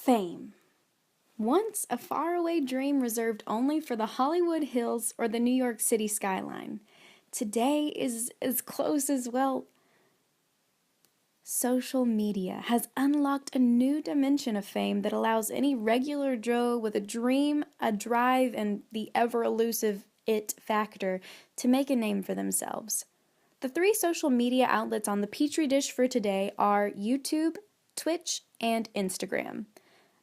Fame. Once a faraway dream reserved only for the Hollywood Hills or the New York City skyline. Today is as close as, well, social media has unlocked a new dimension of fame that allows any regular Joe with a dream, a drive, and the ever-elusive it factor to make a name for themselves. The three social media outlets on the Petri dish for today are YouTube, Twitch, and Instagram.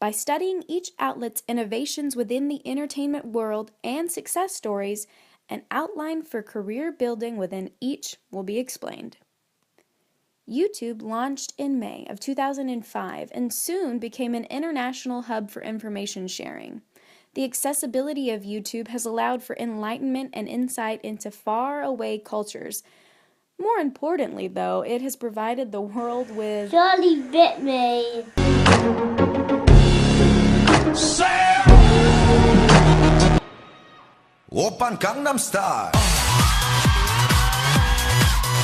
By studying each outlet's innovations within the entertainment world and success stories, an outline for career building within each will be explained. YouTube launched in May of 2005 and soon became an international hub for information sharing. The accessibility of YouTube has allowed for enlightenment and insight into faraway cultures. More importantly, though, it has provided the world with Charlie bit me. Oppan Gangnam Style.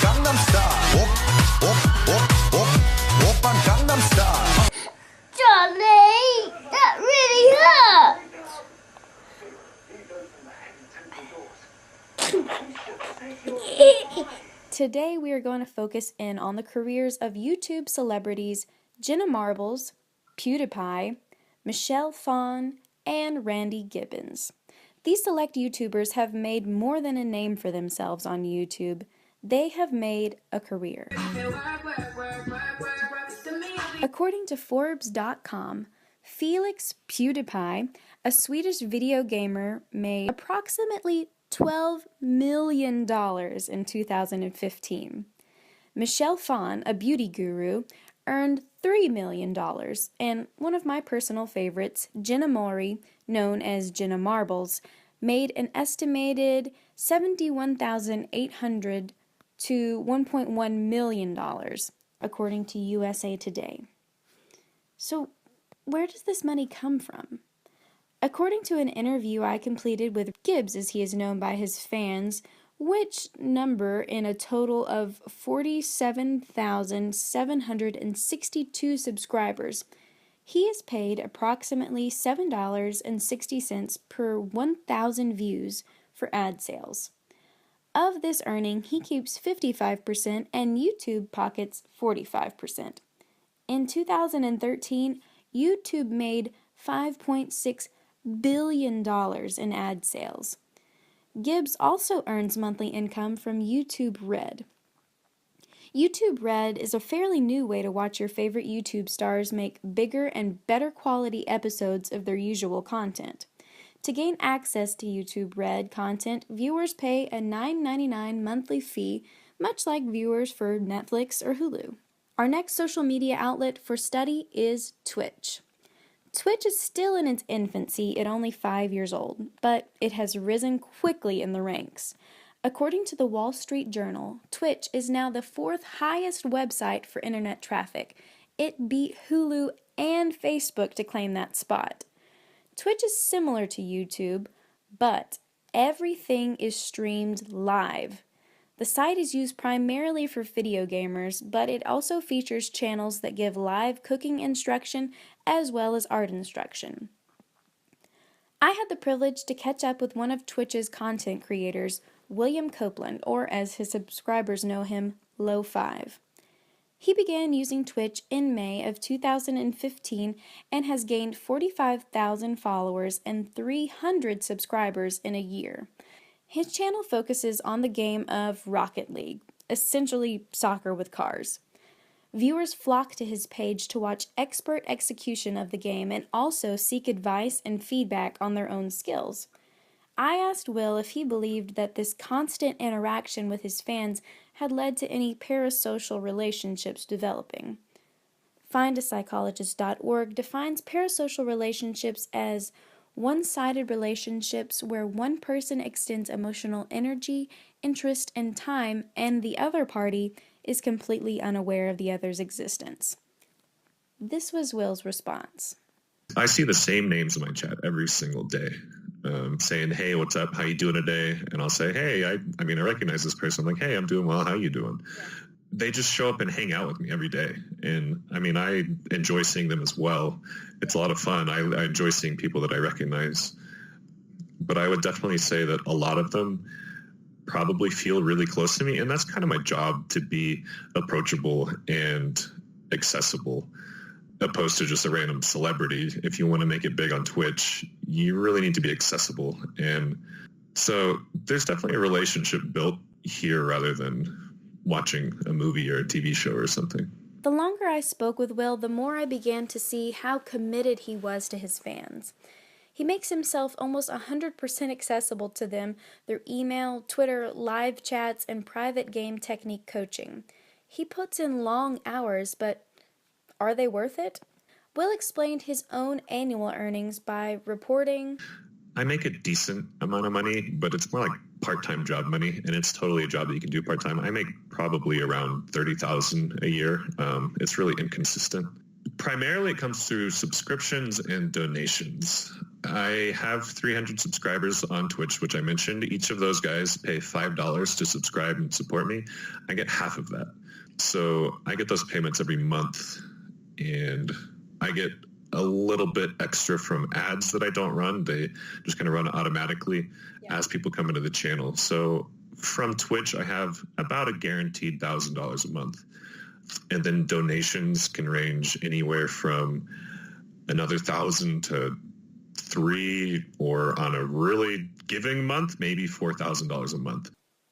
Gangnam Style. Oppan Gangnam Style. Charlie, that really hurt. Today we are going to focus in on the careers of YouTube celebrities Jenna Marbles, PewDiePie, Michelle Phan, and Randy Gibbons. These select YouTubers have made more than a name for themselves on YouTube. They have made a career. According to Forbes.com, Felix PewDiePie, a Swedish video gamer, made approximately $12 million in 2015. Michelle Phan, a beauty guru, earned $3 million, and one of my personal favorites, Jenna Mori, known as Jenna Marbles, made an estimated $71,800 to $1.1 million, according to USA Today. So, where does this money come from? According to an interview I completed with Gibbs, as he is known by his fans, which number in a total of 47,762 subscribers, he is paid approximately $7.60 per 1,000 views for ad sales. Of this earning, he keeps 55% and YouTube pockets 45%. In 2013, YouTube made $5.6 billion in ad sales. Gibbs also earns monthly income from YouTube Red. YouTube Red is a fairly new way to watch your favorite YouTube stars make bigger and better quality episodes of their usual content. To gain access to YouTube Red content, viewers pay a $9.99 monthly fee, much like viewers for Netflix or Hulu. Our next social media outlet for study is Twitch. Twitch is still in its infancy at only 5 years old, but it has risen quickly in the ranks. According to the Wall Street Journal, Twitch is now the fourth highest website for internet traffic. It beat Hulu and Facebook to claim that spot. Twitch is similar to YouTube, but everything is streamed live. The site is used primarily for video gamers, but it also features channels that give live cooking instruction as well as art instruction. I had the privilege to catch up with one of Twitch's content creators, William Copeland, or as his subscribers know him, Low5. He began using Twitch in May of 2015 and has gained 45,000 followers and 300 subscribers in a year. His channel focuses on the game of Rocket League, essentially soccer with cars. Viewers flock to his page to watch expert execution of the game and also seek advice and feedback on their own skills. I asked Will if he believed that this constant interaction with his fans had led to any parasocial relationships developing. FindAPsychologist.org defines parasocial relationships as one-sided relationships where one person extends emotional energy, interest, and time, and the other party is completely unaware of the other's existence. This was Will's response. I see the same names in my chat every single day, saying, hey, what's up? How you doing today? And I'll say, hey, I recognize this person. I'm like, hey, I'm doing well. How you doing? they just show up and hang out with me every day. And I mean, I enjoy seeing them as well. It's a lot of fun. I enjoy seeing people that I recognize. But I would definitely say that a lot of them probably feel really close to me. And that's kind of my job, to be approachable and accessible, opposed to just a random celebrity. If you want to make it big on Twitch, you really need to be accessible. And so there's definitely a relationship built here rather than watching a movie or a TV show or something. The longer I spoke with Will, the more I began to see how committed he was to his fans. He makes himself almost 100% accessible to them through email, Twitter, live chats, and private game technique coaching. He puts in long hours, but are they worth it? Will explained his own annual earnings by reporting, I make a decent amount of money, but it's more like part-time job money, and it's totally a job that you can do part-time. I make probably around $30,000 a year. It's really inconsistent. Primarily, it comes through subscriptions and donations. I have 300 subscribers on Twitch, which I mentioned. Each of those guys pay $5 to subscribe and support me. I get half of that. So I get those payments every month, and I get a little bit extra from ads that I don't run. They just kind of run automatically as people come into the channel. So from Twitch, I have about a guaranteed $1,000 a month. And then donations can range anywhere from another 1,000 to 3, or on a really giving month, maybe $4,000 a month.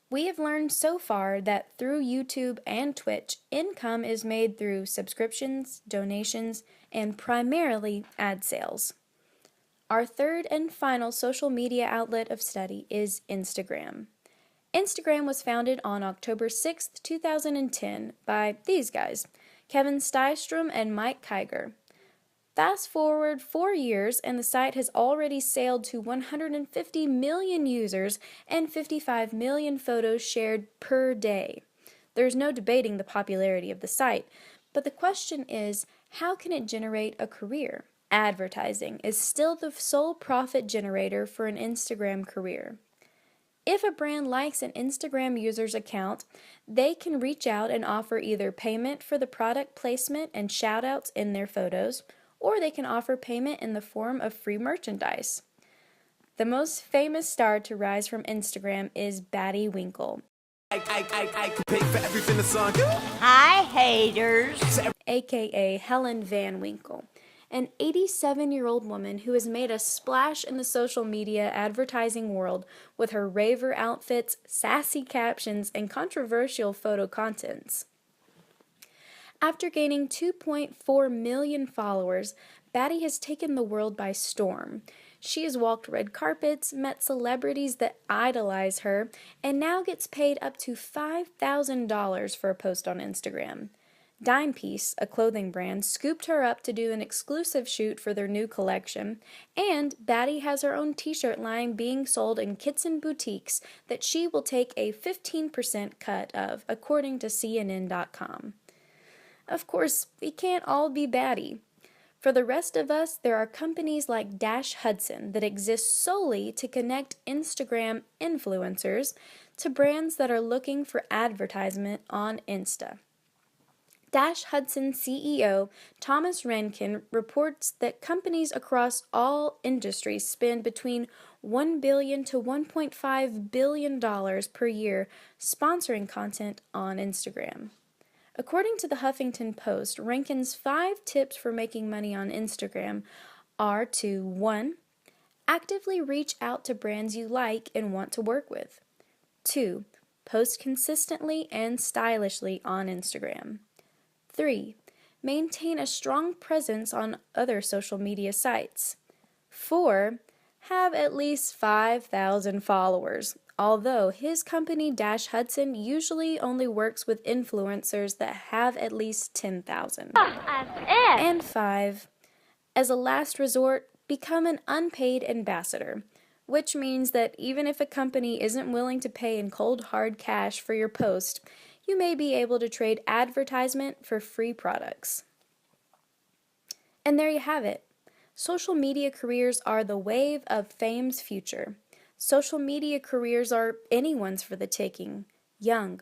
We have learned so far that through YouTube and Twitch, income is made through subscriptions, donations, and primarily ad sales. Our third and final social media outlet of study is Instagram. Instagram was founded on October 6, 2010 by these guys, Kevin Stystrom and Mike Kiger. Fast forward 4 years and the site has already sailed to 150 million users and 55 million photos shared per day. There's no debating the popularity of the site, but the question is, how can it generate a career? Advertising is still the sole profit generator for an Instagram career. If a brand likes an Instagram user's account, they can reach out and offer either payment for the product placement and shoutouts in their photos, or they can offer payment in the form of free merchandise. The most famous star to rise from Instagram is Batty Winkle, I pay for everything that's on. Hi, haters. aka Helen Van Winkle, an 87-year-old woman who has made a splash in the social media advertising world with her raver outfits, sassy captions, and controversial photo contents. After gaining 2.4 million followers, Batty has taken the world by storm. She has walked red carpets, met celebrities that idolize her, and now gets paid up to $5,000 for a post on Instagram. Dime Piece, a clothing brand, scooped her up to do an exclusive shoot for their new collection, and Batty has her own t-shirt line being sold in Kitson boutiques that she will take a 15% cut of, according to CNN.com. Of course, we can't all be Batty. For the rest of us, there are companies like Dash Hudson that exist solely to connect Instagram influencers to brands that are looking for advertisement on Insta. Dash Hudson CEO Thomas Rankin reports that companies across all industries spend between $1 billion to $1.5 billion per year sponsoring content on Instagram. According to the Huffington Post, Rankin's 5 tips for making money on Instagram are to 1. Actively reach out to brands you like and want to work with. 2. Post consistently and stylishly on Instagram. 3. Maintain a strong presence on other social media sites. 4. Have at least 5,000 followers, although his company Dash Hudson usually only works with influencers that have at least 10,000. And 5. As a last resort, become an unpaid ambassador, which means that even if a company isn't willing to pay in cold hard cash for your post, you may be able to trade advertisement for free products. And there you have it. Social media careers are the wave of fame's future. Social media careers are anyone's for the taking. Young,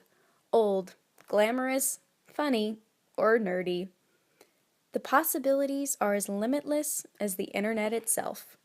old, glamorous, funny, or nerdy. The possibilities are as limitless as the internet itself.